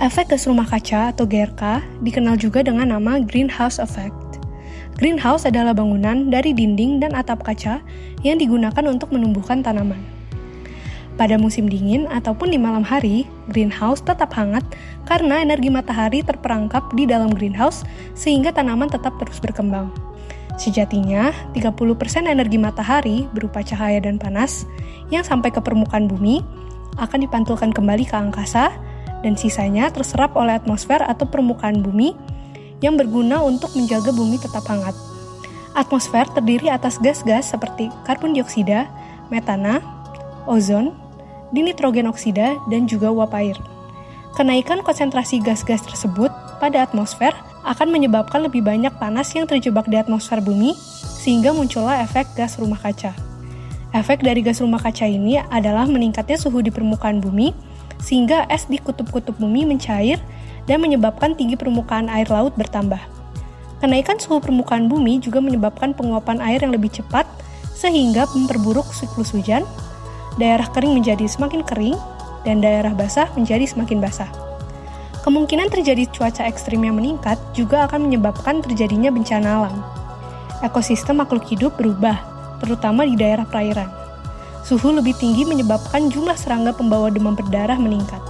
Efek gas rumah kaca atau GRK dikenal juga dengan nama greenhouse effect. Greenhouse adalah bangunan dari dinding dan atap kaca yang digunakan untuk menumbuhkan tanaman. Pada musim dingin ataupun di malam hari, greenhouse tetap hangat karena energi matahari terperangkap di dalam greenhouse sehingga tanaman tetap terus berkembang. Sejatinya, 30% energi matahari berupa cahaya dan panas yang sampai ke permukaan bumi akan dipantulkan kembali ke angkasa dan sisanya terserap oleh atmosfer atau permukaan bumi yang berguna untuk menjaga bumi tetap hangat. Atmosfer terdiri atas gas-gas seperti karbon dioksida, metana, ozon, dinitrogen oksida, dan juga uap air. Kenaikan konsentrasi gas-gas tersebut pada atmosfer akan menyebabkan lebih banyak panas yang terjebak di atmosfer bumi, sehingga muncullah efek gas rumah kaca. Efek dari gas rumah kaca ini adalah meningkatnya suhu di permukaan bumi, sehingga es di kutub-kutub bumi mencair dan menyebabkan tinggi permukaan air laut bertambah. Kenaikan suhu permukaan bumi juga menyebabkan penguapan air yang lebih cepat, sehingga memperburuk siklus hujan, daerah kering menjadi semakin kering, dan daerah basah menjadi semakin basah. Kemungkinan terjadi cuaca ekstrim yang meningkat juga akan menyebabkan terjadinya bencana alam. Ekosistem makhluk hidup berubah, terutama di daerah perairan. Suhu lebih tinggi menyebabkan jumlah serangga pembawa demam berdarah meningkat.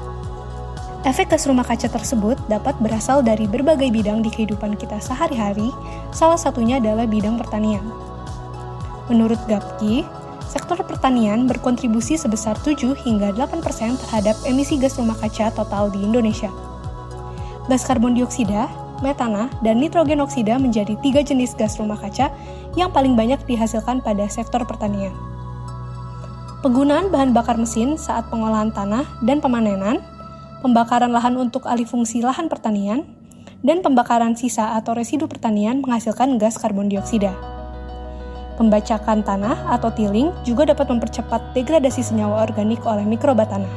Efek gas rumah kaca tersebut dapat berasal dari berbagai bidang di kehidupan kita sehari-hari, salah satunya adalah bidang pertanian. Menurut Gapki, sektor pertanian berkontribusi sebesar 7 hingga 8% terhadap emisi gas rumah kaca total di Indonesia. Gas karbon dioksida, metana, dan nitrogen oksida menjadi 3 jenis gas rumah kaca yang paling banyak dihasilkan pada sektor pertanian. Penggunaan bahan bakar mesin saat pengolahan tanah dan pemanenan, pembakaran lahan untuk alih fungsi lahan pertanian, dan pembakaran sisa atau residu pertanian menghasilkan gas karbon dioksida. Pembacakan tanah atau tilling juga dapat mempercepat degradasi senyawa organik oleh mikroba tanah.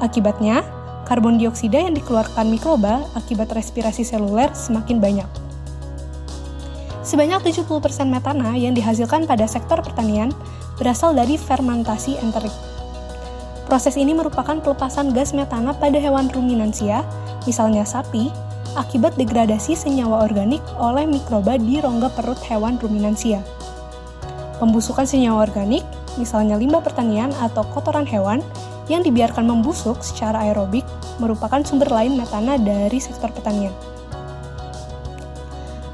Akibatnya, karbon dioksida yang dikeluarkan mikroba akibat respirasi seluler semakin banyak. Sebanyak 70% metana yang dihasilkan pada sektor pertanian berasal dari fermentasi enterik. Proses ini merupakan pelepasan gas metana pada hewan ruminansia, misalnya sapi, akibat degradasi senyawa organik oleh mikroba di rongga perut hewan ruminansia. Pembusukan senyawa organik, misalnya limbah pertanian atau kotoran hewan, yang dibiarkan membusuk secara aerobik, merupakan sumber lain metana dari sektor pertanian.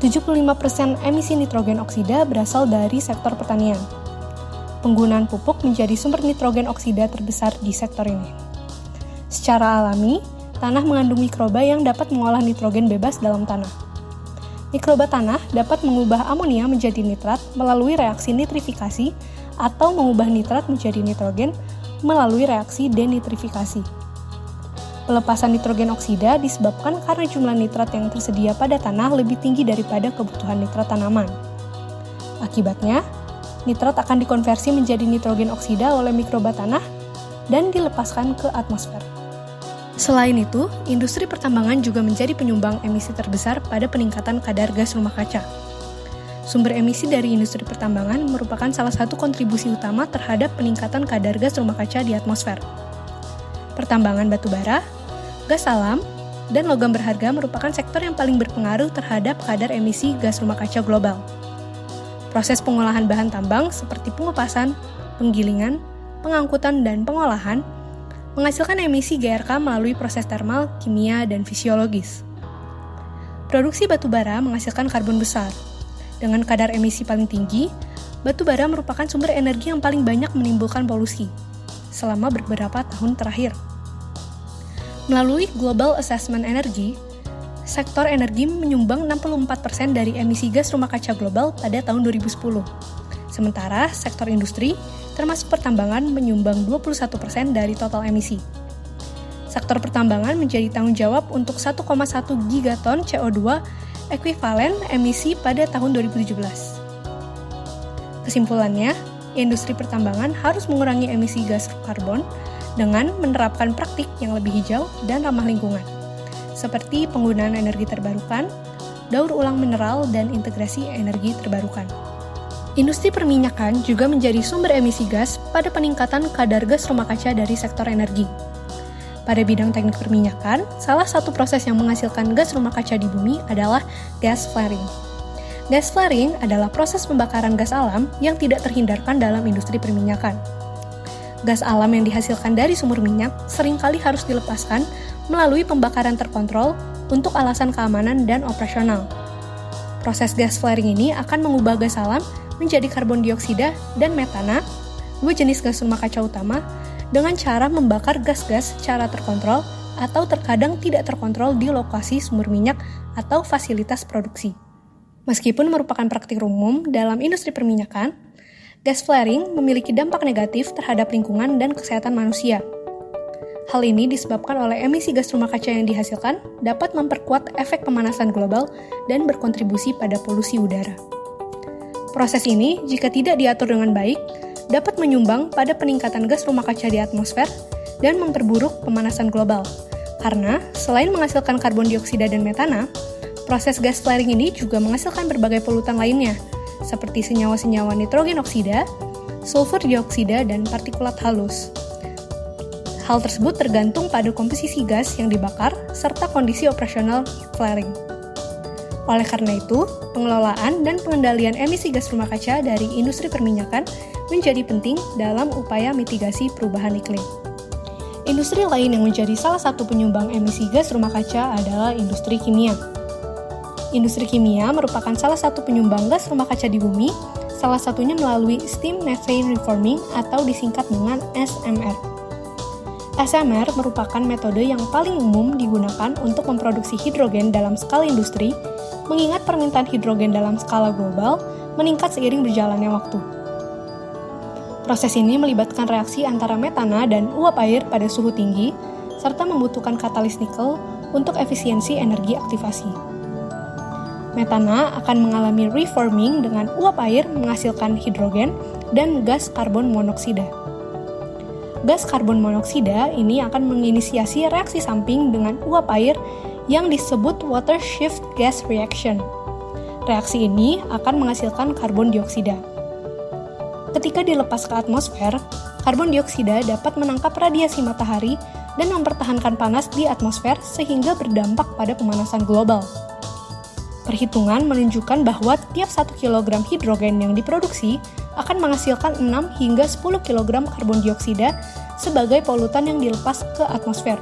75% emisi nitrogen oksida berasal dari sektor pertanian. Penggunaan pupuk menjadi sumber nitrogen oksida terbesar di sektor ini. Secara alami, tanah mengandung mikroba yang dapat mengolah nitrogen bebas dalam tanah. Mikroba tanah dapat mengubah amonia menjadi nitrat melalui reaksi nitrifikasi atau mengubah nitrat menjadi nitrogen melalui reaksi denitrifikasi. Pelepasan nitrogen oksida disebabkan karena jumlah nitrat yang tersedia pada tanah lebih tinggi daripada kebutuhan nitrat tanaman. Akibatnya, nitrat akan dikonversi menjadi nitrogen oksida oleh mikroba tanah dan dilepaskan ke atmosfer. Selain itu, industri pertambangan juga menjadi penyumbang emisi terbesar pada peningkatan kadar gas rumah kaca. Sumber emisi dari industri pertambangan merupakan salah satu kontribusi utama terhadap peningkatan kadar gas rumah kaca di atmosfer. Pertambangan batu bara, gas alam, dan logam berharga merupakan sektor yang paling berpengaruh terhadap kadar emisi gas rumah kaca global. Proses pengolahan bahan tambang seperti pengepasan, penggilingan, pengangkutan, dan pengolahan menghasilkan emisi GRK melalui proses termal, kimia, dan fisiologis. Produksi batu bara menghasilkan karbon besar. Dengan kadar emisi paling tinggi, batu bara merupakan sumber energi yang paling banyak menimbulkan polusi selama beberapa tahun terakhir. Melalui Global Assessment Energy, sektor energi menyumbang 64% dari emisi gas rumah kaca global pada tahun 2010. Sementara sektor industri, termasuk pertambangan, menyumbang 21% dari total emisi. Sektor pertambangan menjadi tanggung jawab untuk 1,1 gigaton CO2 ekuivalen emisi pada tahun 2017. Kesimpulannya, industri pertambangan harus mengurangi emisi gas karbon dengan menerapkan praktik yang lebih hijau dan ramah lingkungan, seperti penggunaan energi terbarukan, daur ulang mineral, dan integrasi energi terbarukan. Industri perminyakan juga menjadi sumber emisi gas pada peningkatan kadar gas rumah kaca dari sektor energi. Pada bidang teknik perminyakan, salah satu proses yang menghasilkan gas rumah kaca di bumi adalah gas flaring. Gas flaring adalah proses pembakaran gas alam yang tidak terhindarkan dalam industri perminyakan. Gas alam yang dihasilkan dari sumur minyak seringkali harus dilepaskan melalui pembakaran terkontrol untuk alasan keamanan dan operasional. Proses gas flaring ini akan mengubah gas alam menjadi karbon dioksida dan metana, dua jenis gas rumah kaca utama, dengan cara membakar gas-gas secara terkontrol atau terkadang tidak terkontrol di lokasi sumur minyak atau fasilitas produksi. Meskipun merupakan praktik umum dalam industri perminyakan, gas flaring memiliki dampak negatif terhadap lingkungan dan kesehatan manusia. Hal ini disebabkan oleh emisi gas rumah kaca yang dihasilkan dapat memperkuat efek pemanasan global dan berkontribusi pada polusi udara. Proses ini, jika tidak diatur dengan baik, dapat menyumbang pada peningkatan gas rumah kaca di atmosfer dan memperburuk pemanasan global. Karena, selain menghasilkan karbon dioksida dan metana, proses gas flaring ini juga menghasilkan berbagai polutan lainnya, seperti senyawa-senyawa nitrogen oksida, sulfur dioksida, dan partikulat halus. Hal tersebut tergantung pada komposisi gas yang dibakar serta kondisi operasional flaring. Oleh karena itu, pengelolaan dan pengendalian emisi gas rumah kaca dari industri perminyakan menjadi penting dalam upaya mitigasi perubahan iklim. Industri lain yang menjadi salah satu penyumbang emisi gas rumah kaca adalah industri kimia. Industri kimia merupakan salah satu penyumbang gas rumah kaca di bumi, salah satunya melalui steam methane reforming atau disingkat dengan SMR. SMR merupakan metode yang paling umum digunakan untuk memproduksi hidrogen dalam skala industri, mengingat permintaan hidrogen dalam skala global meningkat seiring berjalannya waktu. Proses ini melibatkan reaksi antara metana dan uap air pada suhu tinggi, serta membutuhkan katalis nikel untuk efisiensi energi aktivasi. Metana akan mengalami reforming dengan uap air menghasilkan hidrogen dan gas karbon monoksida. Gas karbon monoksida ini akan menginisiasi reaksi samping dengan uap air yang disebut water shift gas reaction. Reaksi ini akan menghasilkan karbon dioksida. Ketika dilepas ke atmosfer, karbon dioksida dapat menangkap radiasi matahari dan mempertahankan panas di atmosfer sehingga berdampak pada pemanasan global. Perhitungan menunjukkan bahwa tiap 1 kg hidrogen yang diproduksi akan menghasilkan 6 hingga 10 kg karbon dioksida sebagai polutan yang dilepas ke atmosfer.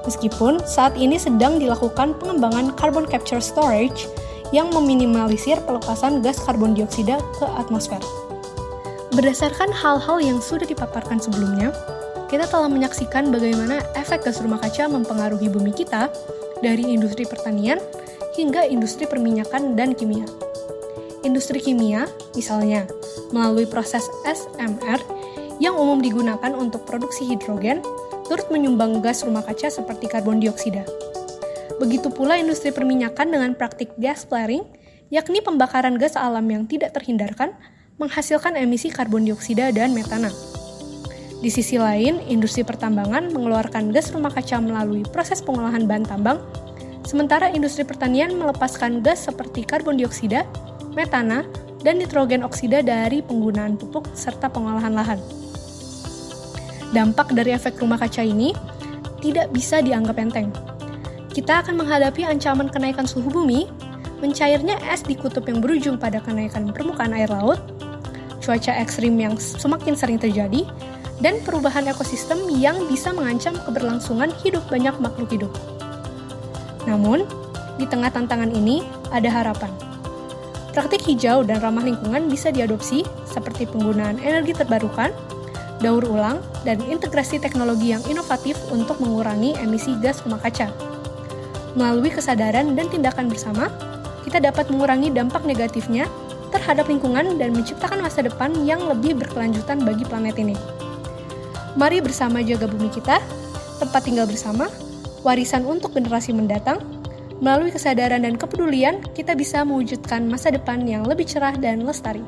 Meskipun saat ini sedang dilakukan pengembangan carbon capture storage yang meminimalisir pelepasan gas karbon dioksida ke atmosfer. Berdasarkan hal-hal yang sudah dipaparkan sebelumnya, kita telah menyaksikan bagaimana efek gas rumah kaca mempengaruhi bumi kita dari industri pertanian hingga industri perminyakan dan kimia. Industri kimia, misalnya, melalui proses SMR yang umum digunakan untuk produksi hidrogen, turut menyumbang gas rumah kaca seperti karbon dioksida. Begitu pula industri perminyakan dengan praktik gas flaring, yakni pembakaran gas alam yang tidak terhindarkan, menghasilkan emisi karbon dioksida dan metana. Di sisi lain, industri pertambangan mengeluarkan gas rumah kaca melalui proses pengolahan bahan tambang, sementara industri pertanian melepaskan gas seperti karbon dioksida, metana, dan nitrogen oksida dari penggunaan pupuk serta pengolahan lahan. Dampak dari efek rumah kaca ini tidak bisa dianggap enteng. Kita akan menghadapi ancaman kenaikan suhu bumi, mencairnya es di kutub yang berujung pada kenaikan permukaan air laut, cuaca ekstrim yang semakin sering terjadi, dan perubahan ekosistem yang bisa mengancam keberlangsungan hidup banyak makhluk hidup. Namun, di tengah tantangan ini, ada harapan. Praktik hijau dan ramah lingkungan bisa diadopsi, seperti penggunaan energi terbarukan, daur ulang, dan integrasi teknologi yang inovatif untuk mengurangi emisi gas rumah kaca. Melalui kesadaran dan tindakan bersama, kita dapat mengurangi dampak negatifnya terhadap lingkungan dan menciptakan masa depan yang lebih berkelanjutan bagi planet ini. Mari bersama jaga bumi kita, tempat tinggal bersama, warisan untuk generasi mendatang. Melalui kesadaran dan kepedulian, kita bisa mewujudkan masa depan yang lebih cerah dan lestari.